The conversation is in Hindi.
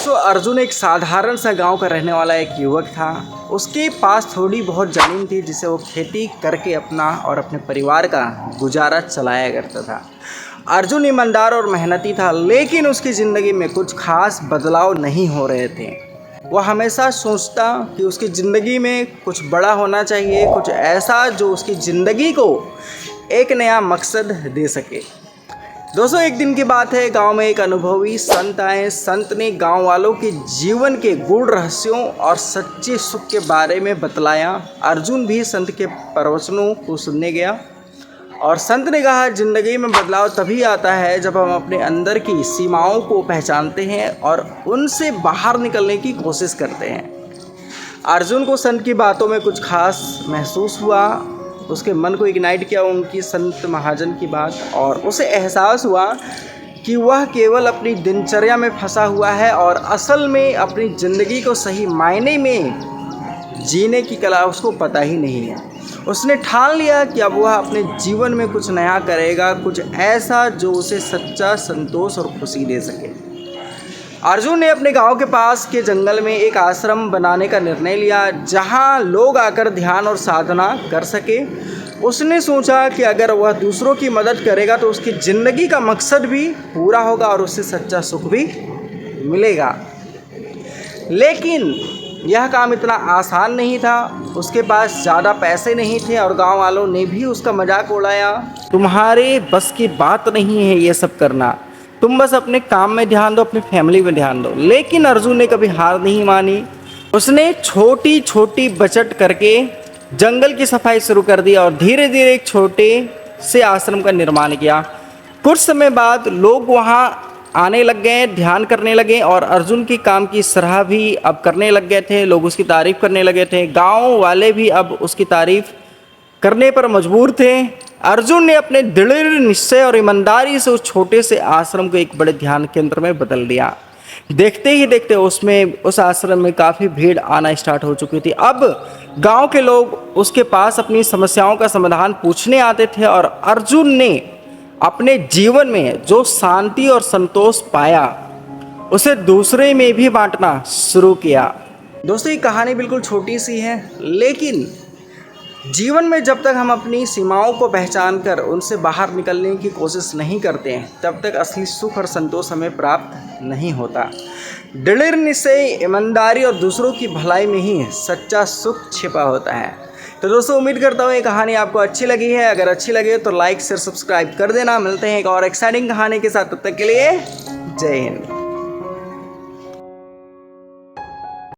दोस्तों अर्जुन एक साधारण सा गांव का रहने वाला एक युवक था। उसके पास थोड़ी बहुत ज़मीन थी जिसे वो खेती करके अपना और अपने परिवार का गुजारा चलाया करता था। अर्जुन ईमानदार और मेहनती था, लेकिन उसकी ज़िंदगी में कुछ खास बदलाव नहीं हो रहे थे। वह हमेशा सोचता कि उसकी ज़िंदगी में कुछ बड़ा होना चाहिए, कुछ ऐसा जो उसकी ज़िंदगी को एक नया मकसद दे सके। दोस्तों एक दिन की बात है, गांव में एक अनुभवी संत आए। संत ने गांव वालों के जीवन के गूढ़ रहस्यों और सच्चे सुख के बारे में बतलाया। अर्जुन भी संत के प्रवचनों को सुनने गया और संत ने कहा, जिंदगी में बदलाव तभी आता है जब हम अपने अंदर की सीमाओं को पहचानते हैं और उनसे बाहर निकलने की कोशिश करते हैं। अर्जुन को संत की बातों में कुछ खास महसूस हुआ। उसके मन को इग्नाइट किया उनकी संत महाजन की बात, और उसे एहसास हुआ कि वह केवल अपनी दिनचर्या में फंसा हुआ है और असल में अपनी ज़िंदगी को सही मायने में जीने की कला उसको पता ही नहीं है। उसने ठान लिया कि अब वह अपने जीवन में कुछ नया करेगा, कुछ ऐसा जो उसे सच्चा संतोष और खुशी दे सके। अर्जुन ने अपने गांव के पास के जंगल में एक आश्रम बनाने का निर्णय लिया, जहां लोग आकर ध्यान और साधना कर सके। उसने सोचा कि अगर वह दूसरों की मदद करेगा तो उसकी ज़िंदगी का मकसद भी पूरा होगा और उससे सच्चा सुख भी मिलेगा। लेकिन यह काम इतना आसान नहीं था। उसके पास ज़्यादा पैसे नहीं थे और गांव वालों ने भी उसका मजाक उड़ाया। तुम्हारे बस की बात नहीं है ये सब करना, तुम बस अपने काम में ध्यान दो, अपनी फैमिली में ध्यान दो। लेकिन अर्जुन ने कभी हार नहीं मानी। उसने छोटी छोटी बचत करके जंगल की सफाई शुरू कर दी और धीरे धीरे एक छोटे से आश्रम का निर्माण किया। कुछ समय बाद लोग वहाँ आने लग गए, ध्यान करने लगे और अर्जुन के काम की सराह भी अब करने लग गए थे। लोग उसकी तारीफ करने लगे थे। गाँव वाले भी अब उसकी तारीफ करने पर मजबूर थे। अर्जुन ने अपने दृढ़ निश्चय और ईमानदारी से उस छोटे से आश्रम को एक बड़े ध्यान केंद्र में बदल दिया। देखते ही देखते उस आश्रम में काफ़ी भीड़ आना स्टार्ट हो चुकी थी। अब गांव के लोग उसके पास अपनी समस्याओं का समाधान पूछने आते थे और अर्जुन ने अपने जीवन में जो शांति और संतोष पाया उसे दूसरे में भी बांटना शुरू किया। दोस्तों ये कहानी बिल्कुल छोटी सी है, लेकिन जीवन में जब तक हम अपनी सीमाओं को पहचान कर उनसे बाहर निकलने की कोशिश नहीं करते हैं, तब तक असली सुख और संतोष हमें प्राप्त नहीं होता। दृढ़ निश्चय, ईमानदारी और दूसरों की भलाई में ही सच्चा सुख छिपा होता है। तो दोस्तों उम्मीद करता हूँ ये कहानी आपको अच्छी लगी है। अगर अच्छी लगे तो लाइक शेयर सब्सक्राइब कर देना। मिलते हैं एक और एक्साइटिंग कहानी के साथ, तब तक के लिए जय हिंद।